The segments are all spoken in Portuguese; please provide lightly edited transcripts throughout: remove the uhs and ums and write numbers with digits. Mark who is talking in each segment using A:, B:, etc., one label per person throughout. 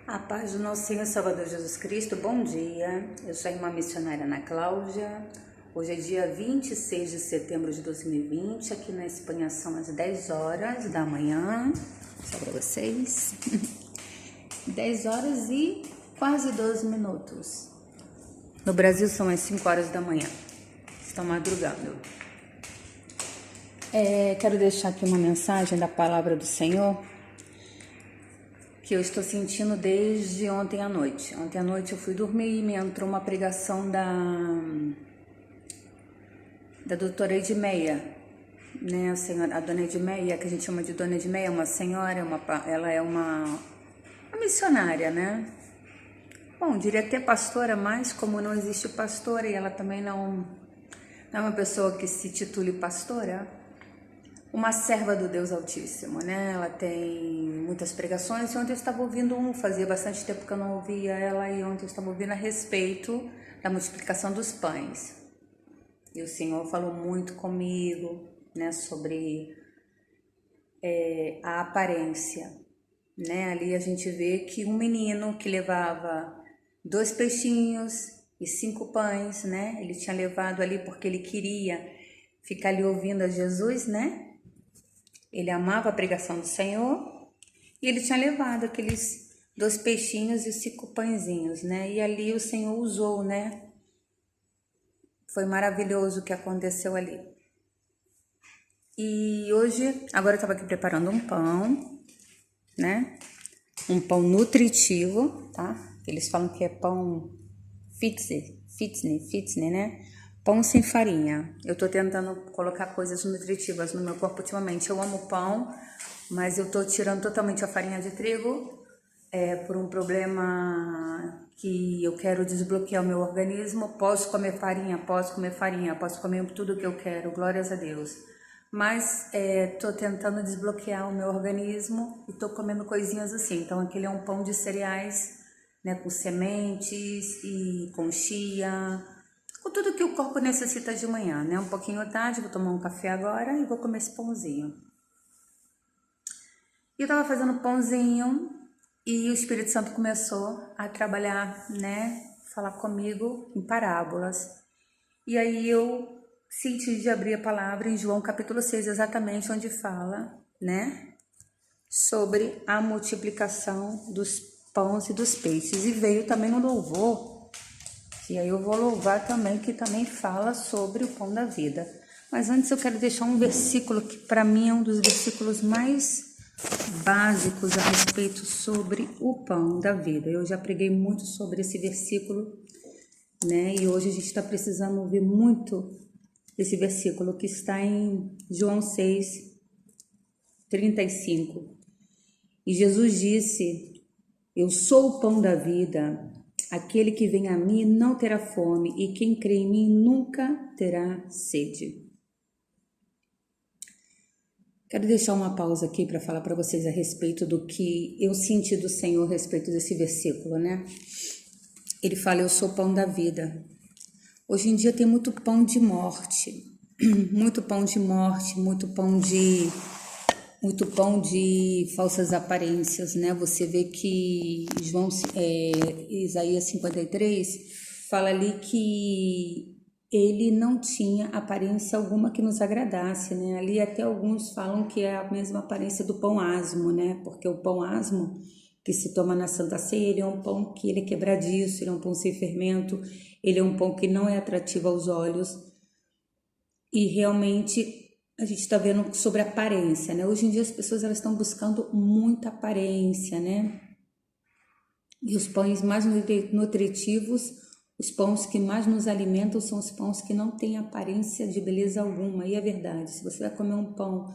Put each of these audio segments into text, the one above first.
A: A paz do nosso Senhor Salvador Jesus Cristo, bom dia. Eu sou a irmã missionária Ana Cláudia. Hoje é dia 26 de setembro de 2020. Aqui na Espanha são as 10 horas da manhã. Só para vocês. 10 horas e quase 12 minutos. No Brasil são as 5 horas da manhã. Estão madrugando. Quero deixar aqui uma mensagem da palavra do Senhor que eu estou sentindo desde ontem à noite. Ontem à noite eu fui dormir e me entrou uma pregação da doutora Edmeia, né? A dona Edmeia, que a gente chama de dona Edmeia, é uma senhora, ela é uma missionária, né? Bom, diria até pastora, mas como não existe pastora e ela também não é uma pessoa que se titule pastora, uma serva do Deus Altíssimo, né? Ela tem muitas pregações e ontem eu estava ouvindo fazia bastante tempo que eu não ouvia ela e ontem eu estava ouvindo a respeito da multiplicação dos pães. E o Senhor falou muito comigo, né, sobre a aparência, né? Ali a gente vê que um menino que levava 2 peixinhos e 5 pães, né? Ele tinha levado ali porque ele queria ficar ali ouvindo a Jesus, né? Ele amava a pregação do Senhor e ele tinha levado aqueles 2 peixinhos e 5 pãezinhos, né? E ali o Senhor usou, né? Foi maravilhoso o que aconteceu ali. E hoje, agora eu estava aqui preparando um pão, né? Um pão nutritivo, tá? Eles falam que é pão fitness, né? Pão sem farinha. Eu tô tentando colocar coisas nutritivas no meu corpo ultimamente. Eu amo pão, mas eu tô tirando totalmente a farinha de trigo por um problema que eu quero desbloquear o meu organismo. Posso comer farinha, posso comer tudo que eu quero, glórias a Deus. Mas tô tentando desbloquear o meu organismo e tô comendo coisinhas assim. Então aquele é um pão de cereais, né, com sementes e com chia, com tudo que o corpo necessita de manhã, né? Um pouquinho à tarde, vou tomar um café agora e vou comer esse pãozinho. E eu tava fazendo pãozinho e o Espírito Santo começou a trabalhar, né? Falar comigo em parábolas. E aí eu senti de abrir a palavra em João capítulo 6, exatamente onde fala, né? Sobre a multiplicação dos pães e dos peixes. E veio também no louvor. E aí eu vou louvar também, que também fala sobre o pão da vida. Mas antes eu quero deixar um versículo que para mim é um dos versículos mais básicos a respeito sobre o pão da vida. Eu já preguei muito sobre esse versículo, né? E hoje a gente está precisando ouvir muito esse versículo que está em João 6, 35. E Jesus disse: eu sou o pão da vida. Aquele que vem a mim não terá fome, e quem crê em mim nunca terá sede. Quero deixar uma pausa aqui para falar para vocês a respeito do que eu senti do Senhor a respeito desse versículo, né? Ele fala: eu sou o pão da vida. Hoje em dia tem muito pão de morte, muito pão de morte, muito pão de falsas aparências, né? Você vê que Isaías 53 fala ali que ele não tinha aparência alguma que nos agradasse, né? Ali até alguns falam que é a mesma aparência do pão asmo, né? Porque o pão asmo que se toma na Santa Ceia, ele é um pão que ele é quebradiço, ele é um pão sem fermento, ele é um pão que não é atrativo aos olhos e realmente a gente está vendo sobre aparência, né? Hoje em dia as pessoas elas estão buscando muita aparência, né? E os pães mais nutritivos, os pães que mais nos alimentam são os pães que não têm aparência de beleza alguma. E é verdade, se você vai comer um pão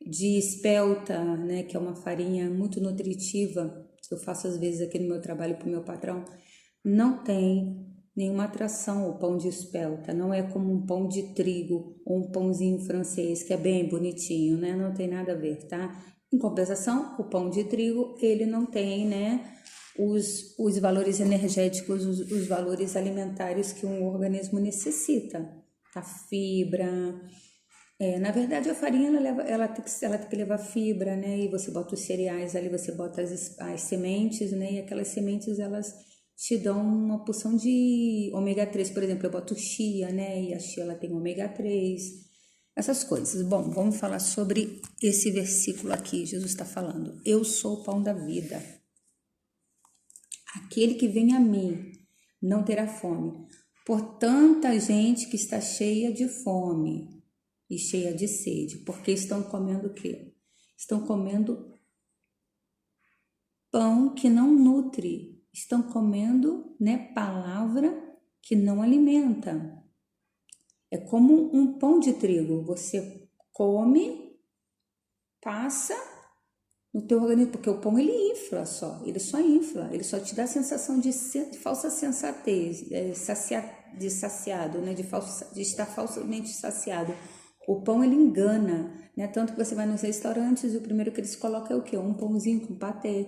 A: de espelta, né, que é uma farinha muito nutritiva, que eu faço às vezes aqui no meu trabalho para o meu patrão, não tem nenhuma atração o pão de espelta, não é como um pão de trigo ou um pãozinho francês que é bem bonitinho, né? Não tem nada a ver, tá? Em compensação, o pão de trigo, ele não tem, né, os valores energéticos, os valores alimentares que um organismo necessita, a fibra, Na verdade, a farinha ela tem que levar fibra, né? E você bota os cereais ali, você bota as sementes, né? E aquelas sementes elas te dão uma porção de ômega 3, por exemplo, eu boto chia, né? E a chia ela tem ômega 3, essas coisas. Bom, vamos falar sobre esse versículo aqui. Jesus está falando: Eu sou o pão da vida. Aquele que vem a mim não terá fome. Por tanta gente que está cheia de fome e cheia de sede, porque estão comendo o quê? Estão comendo pão que não nutre, estão comendo, né, palavra que não alimenta. É como um pão de trigo, você come, passa no teu organismo, porque o pão ele infla só, ele só infla, ele só te dá a sensação de falsa sensatez, de saciado, né, de estar falsamente saciado. O pão ele engana, né? Tanto que você vai nos restaurantes e o primeiro que eles colocam é o quê? Um pãozinho com patê,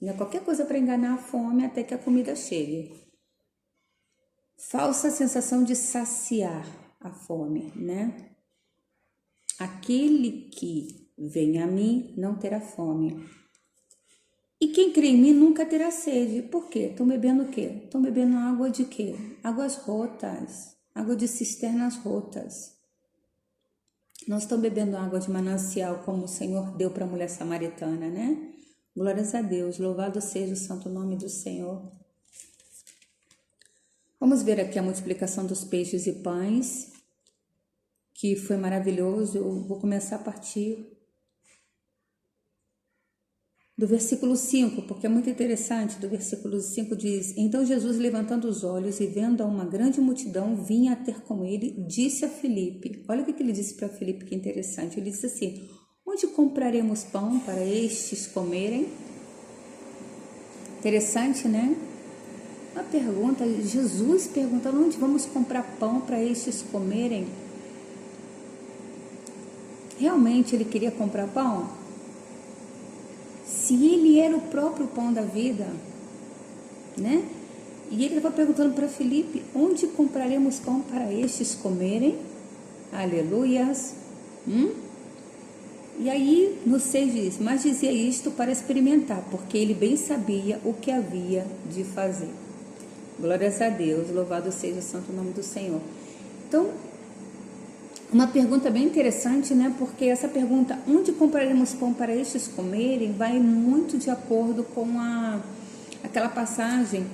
A: né? Qualquer coisa para enganar a fome até que a comida chegue. Falsa sensação de saciar a fome, né? Aquele que vem a mim não terá fome. E quem crê em mim nunca terá sede. Por quê? Estão bebendo o quê? Estão bebendo água de quê? Águas rotas, água de cisternas rotas. Não estão bebendo água de manancial como o Senhor deu para a mulher samaritana, né? Glórias a Deus, louvado seja o santo nome do Senhor. Vamos ver aqui a multiplicação dos peixes e pães, que foi maravilhoso. Eu vou começar a partir do versículo 5, porque é muito interessante. Do versículo 5 diz: Então Jesus, levantando os olhos e vendo a uma grande multidão, vinha a ter com ele, disse a Filipe. Olha o que ele disse para Filipe, que interessante. Ele disse assim: Onde compraremos pão para estes comerem? Interessante, né? Uma pergunta, Jesus perguntando: onde vamos comprar pão para estes comerem? Realmente ele queria comprar pão? Se ele era o próprio pão da vida, né? E ele estava perguntando para Filipe: onde compraremos pão para estes comerem? Aleluias! E aí no 6 diz: mas dizia isto para experimentar, porque ele bem sabia o que havia de fazer. Glórias a Deus, louvado seja o santo nome do Senhor. Então, uma pergunta bem interessante, né? Porque essa pergunta, onde compraremos pão para estes comerem, vai muito de acordo com aquela passagem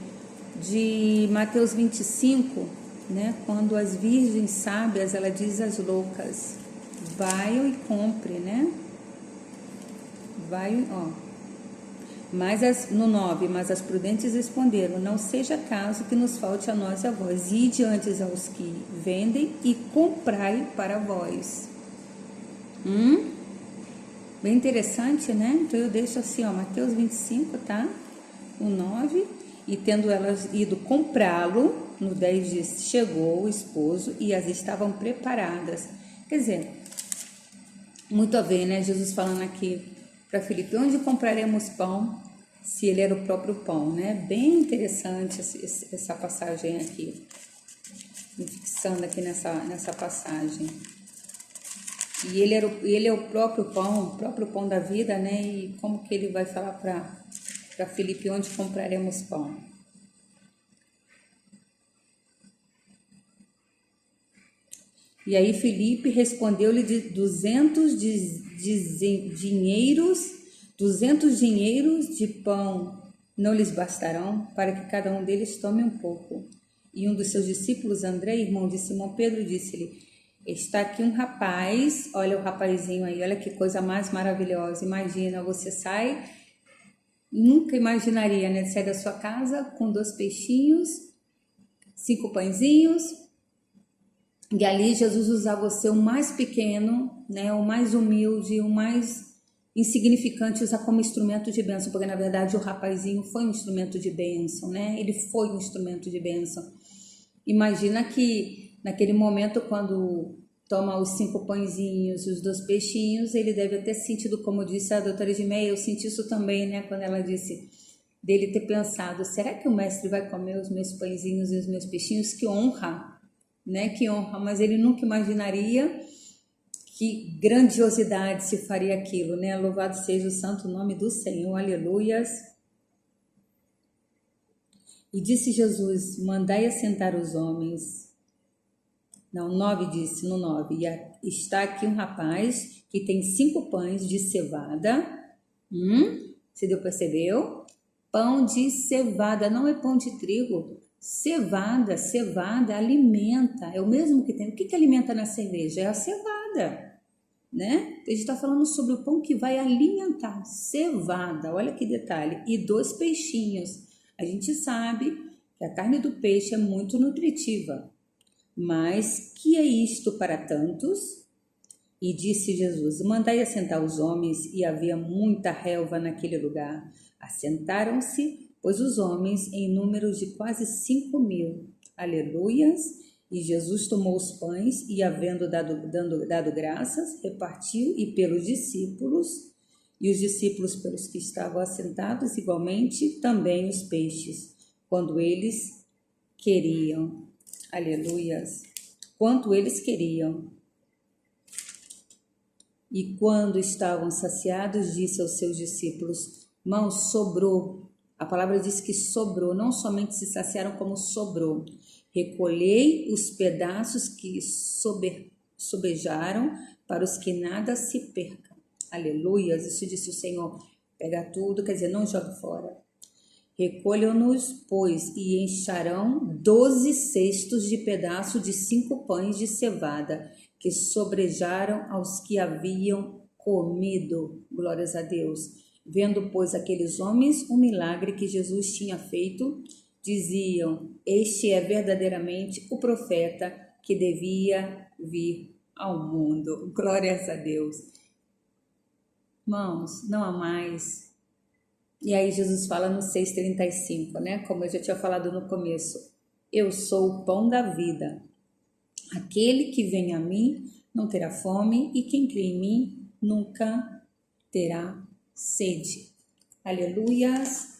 A: de Mateus 25, né? Quando as virgens sábias, ela diz às loucas: vai e compre, né? Vai, ó. No 9, mas as prudentes responderam: não seja caso que nos falte a nós e a vós, ide antes aos que vendem e comprai para vós. Bem interessante, né? Então eu deixo assim, ó, Mateus 25, tá? O 9, e tendo elas ido comprá-lo, no 10 diz: chegou o esposo e as estavam preparadas. Quer dizer, muito a ver, né? Jesus falando aqui para Filipe: onde compraremos pão, se ele era o próprio pão, né? Bem interessante essa passagem aqui, me fixando aqui nessa passagem. E ele é o próprio pão da vida, né? E como que ele vai falar para Filipe: onde compraremos pão? E aí Filipe respondeu-lhe: 200 dinheiros de pão não lhes bastarão, para que cada um deles tome um pouco. E um dos seus discípulos, André, irmão de Simão Pedro, disse-lhe: está aqui um rapaz, olha o rapazinho aí, olha que coisa mais maravilhosa. Imagina, você sai, nunca imaginaria, né, sair da sua casa com 2 peixinhos, 5 pãezinhos. E ali Jesus usava você, o mais pequeno, né, o mais humilde, o mais insignificante, usar como instrumento de bênção, porque na verdade o rapazinho foi um instrumento de bênção, né? Ele foi um instrumento de bênção. Imagina que naquele momento, quando toma os 5 pãezinhos e os 2 peixinhos, ele deve ter sentido, como disse a doutora Edmeia, eu senti isso também, né? Quando ela disse dele ter pensado: será que o mestre vai comer os meus pãezinhos e os meus peixinhos? Que honra, né? Que honra, mas ele nunca imaginaria Que grandiosidade se faria aquilo, né? Louvado seja o santo nome do Senhor, aleluias. E disse Jesus, mandai assentar os homens. Não, 9 disse, no 9. E está aqui um rapaz que tem 5 pães de cevada. Você percebeu? Pão de cevada, não é pão de trigo. Cevada alimenta. É o mesmo que tem. O que alimenta na cerveja? É a cevada, né? A gente está falando sobre o pão que vai alimentar. Cevada, olha que detalhe. E 2 peixinhos. A gente sabe que a carne do peixe é muito nutritiva. Mas que é isto para tantos? E disse Jesus, mandai assentar os homens, e havia muita relva naquele lugar. Assentaram-se, pois os homens, em número de quase 5.000. Aleluias! E Jesus tomou os pães, e havendo dado graças, repartiu, e pelos discípulos, e os discípulos pelos que estavam assentados, igualmente, também os peixes, quando eles queriam. Aleluias! Quanto eles queriam. E quando estavam saciados, disse aos seus discípulos, irmãos, sobrou. A palavra diz que sobrou, não somente se saciaram, como sobrou. Recolhei os pedaços que sobejaram, para os que nada se percam. Aleluias! Isso disse o Senhor. Pega tudo, quer dizer, não jogue fora. Recolham-nos, pois, e encharão 12 cestos de pedaço de 5 pães de cevada, que sobrejaram aos que haviam comido. Glórias a Deus. Vendo, pois, aqueles homens o milagre que Jesus tinha feito, diziam, este é verdadeiramente o profeta que devia vir ao mundo. Glórias a Deus. Irmãos, não há mais. E aí Jesus fala no 6,35, né? Como eu já tinha falado no começo. Eu sou o pão da vida. Aquele que vem a mim não terá fome, e quem crê em mim nunca terá sede. Aleluias!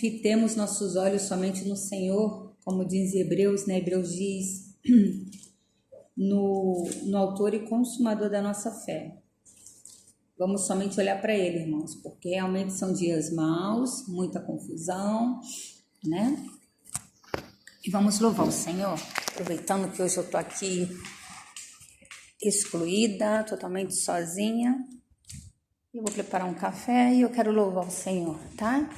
A: Fitemos nossos olhos somente no Senhor, como diz Hebreus, né? Hebreus diz no autor e consumador da nossa fé. Vamos somente olhar para Ele, irmãos, porque realmente são dias maus, muita confusão, né? E vamos louvar o Senhor, aproveitando que hoje eu estou aqui excluída, totalmente sozinha. Eu vou preparar um café e eu quero louvar o Senhor, tá?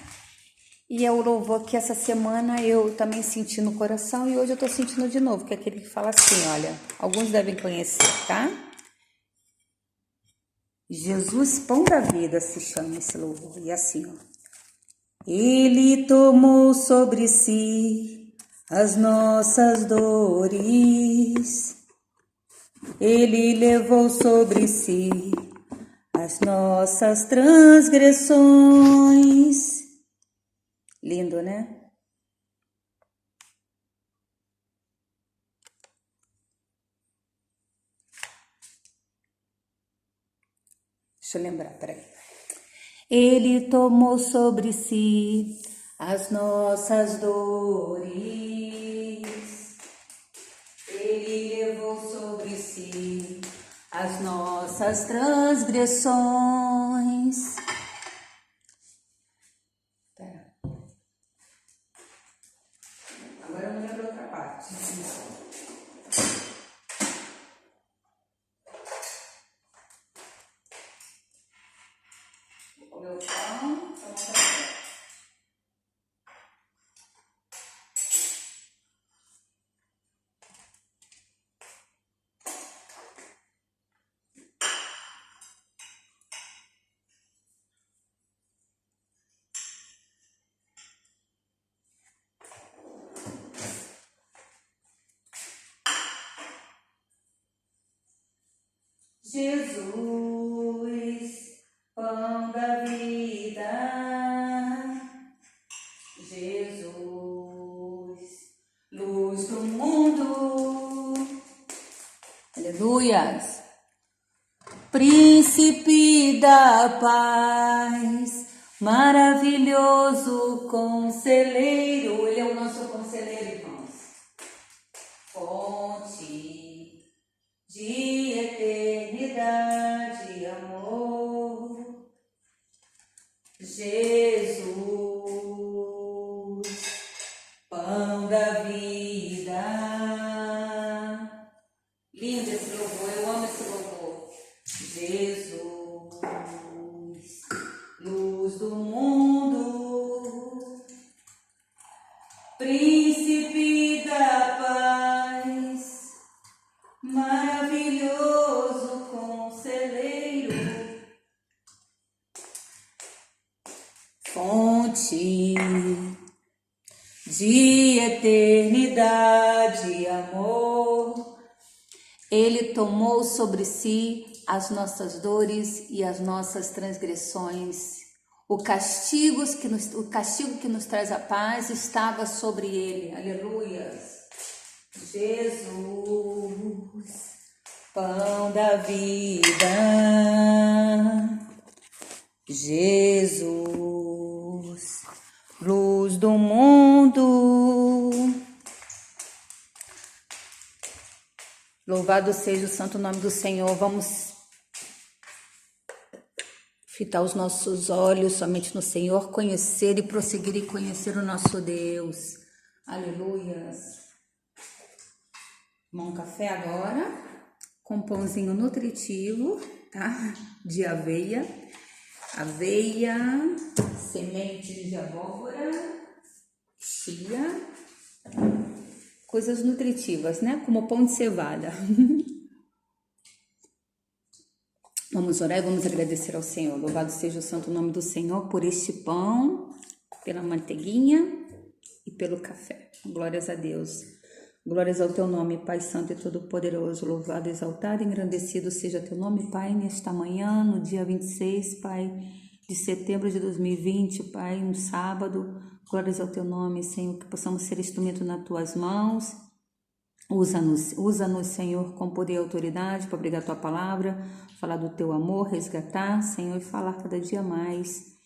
A: E é o louvor que essa semana eu também senti no coração e hoje eu estou sentindo de novo, que é aquele que fala assim, olha, alguns devem conhecer, tá? Jesus, pão da vida, se chama esse louvor. E assim, ó. Ele tomou sobre si as nossas dores. Ele levou sobre si as nossas transgressões. Lindo, né? Deixa eu lembrar, peraí. Ele tomou sobre si as nossas dores. Ele levou sobre si as nossas transgressões. Pera. Agora eu não lembro outra parte. O meu pão, Jesus, pão da vida, Jesus, luz do mundo, aleluias, príncipe da paz, maravilhoso conselheiro, ele é o nosso conselheiro, irmãos, fonte de eternidade e amor. Jesus, pão da vida. Lindo esse louvor, eu amo esse louvor. Jesus, luz do mundo, príncipe da paz, maravilhoso conselheiro, fonte de eternidade e amor. Ele tomou sobre si as nossas dores e as nossas transgressões. O castigo que nos traz a paz estava sobre ele. Aleluias. Jesus, pão da vida. Jesus, luz do mundo. Louvado seja o santo nome do Senhor. Vamos fitar os nossos olhos somente no Senhor, conhecer e prosseguir e conhecer o nosso Deus. Aleluias. Tomar um café agora, com pãozinho nutritivo, tá? De aveia. Aveia, sementes de abóbora, chia, coisas nutritivas, né? Como pão de cevada. Vamos orar e vamos agradecer ao Senhor. Louvado seja o santo nome do Senhor por este pão, pela manteiguinha e pelo café. Glórias a Deus. Glórias ao teu nome, Pai Santo e Todo-Poderoso. Louvado, exaltado e engrandecido seja teu nome, Pai, nesta manhã, no dia 26, Pai, de setembro de 2020, Pai, um sábado. Glórias ao teu nome, Senhor, que possamos ser instrumento nas tuas mãos. Usa-nos, Senhor, com poder e autoridade para pregar a tua palavra, falar do teu amor, resgatar, Senhor, e falar cada dia mais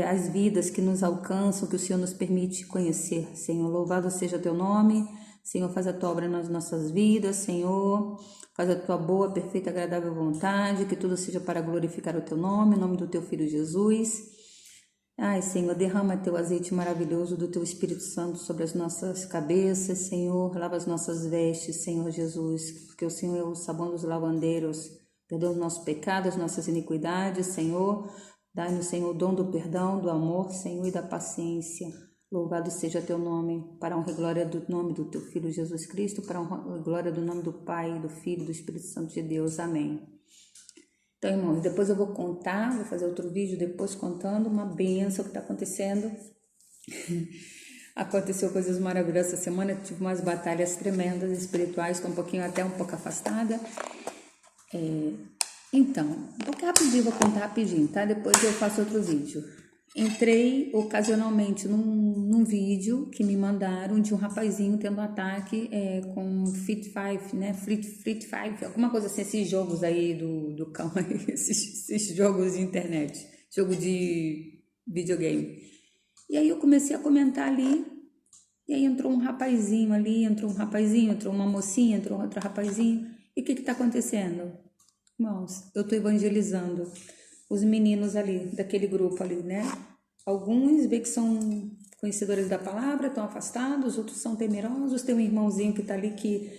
A: as vidas que nos alcançam, que o Senhor nos permite conhecer, Senhor. Louvado seja teu nome, Senhor, faz a tua obra nas nossas vidas, Senhor, faz a tua boa, perfeita, agradável vontade, que tudo seja para glorificar o teu nome, em nome do teu Filho Jesus. Ai, Senhor, derrama teu azeite maravilhoso do teu Espírito Santo sobre as nossas cabeças, Senhor, lava as nossas vestes, Senhor Jesus, porque o Senhor é o sabão dos lavandeiros. Perdoa os nossos pecados, as nossas iniquidades, Senhor. Dai-nos, Senhor, o dom do perdão, do amor, Senhor, e da paciência. Louvado seja teu nome, para a honra e glória do nome do teu Filho Jesus Cristo, para a honra e glória do nome do Pai, do Filho e do Espírito Santo de Deus. Amém. Então, irmãos, depois eu vou contar, vou fazer outro vídeo depois contando uma bênção que está acontecendo. Aconteceu coisas maravilhosas essa semana, tive umas batalhas tremendas espirituais, estou até um pouco afastada. Então, vou contar rapidinho, tá? Depois eu faço outro vídeo. Entrei ocasionalmente num vídeo que me mandaram de um rapazinho tendo um ataque com Fit 5, né? Fit 5, alguma coisa assim, esses jogos aí do cão, esses jogos de internet, jogo de videogame. E aí eu comecei a comentar ali, e aí entrou um rapazinho ali, entrou uma mocinha, entrou outro rapazinho. E o que tá acontecendo? Irmãos, eu tô evangelizando os meninos ali, daquele grupo ali, né? Alguns vê que são conhecedores da palavra, estão afastados, outros são temerosos. Tem um irmãozinho que tá ali que,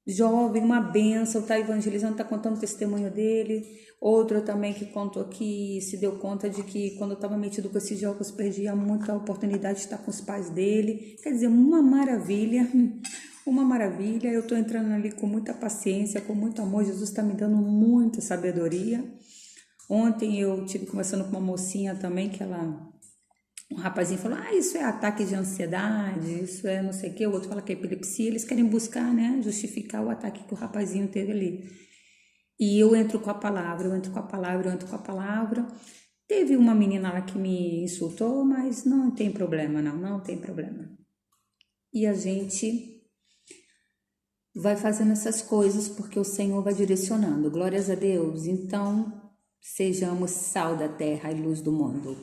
A: jovem, uma bênção, tá evangelizando, tá contando o testemunho dele. Outro também que contou que se deu conta de que quando estava metido com esses jogos, perdia muita oportunidade de estar com os pais dele. Quer dizer, uma maravilha. Uma maravilha, eu estou entrando ali com muita paciência, com muito amor. Jesus está me dando muita sabedoria. Ontem eu tive conversando com uma mocinha também, um rapazinho falou, isso é ataque de ansiedade, isso é não sei o que, o outro fala que é epilepsia. Eles querem buscar, né, justificar o ataque que o rapazinho teve ali. E eu entro com a palavra. Teve uma menina lá que me insultou, mas não tem problema, não tem problema. E a gente vai fazendo essas coisas porque o Senhor vai direcionando. Glórias a Deus. Então, sejamos sal da terra e luz do mundo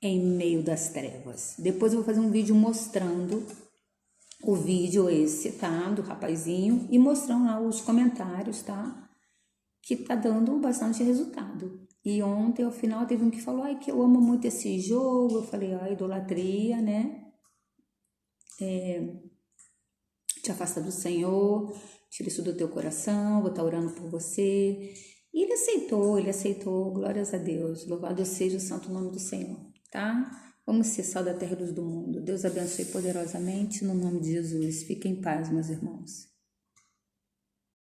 A: em meio das trevas. Depois eu vou fazer um vídeo mostrando o vídeo esse, tá? Do rapazinho e mostrando lá os comentários, tá? Que tá dando bastante resultado. E ontem, ao final, teve um que falou, ai, que eu amo muito esse jogo. Eu falei, idolatria, né? Te afasta do Senhor, tira isso do teu coração, vou estar orando por você. E ele aceitou, glórias a Deus. Louvado seja o santo nome do Senhor, tá? Vamos ser sal da terra e luz do mundo. Deus abençoe poderosamente, no nome de Jesus. Fiquem em paz, meus irmãos.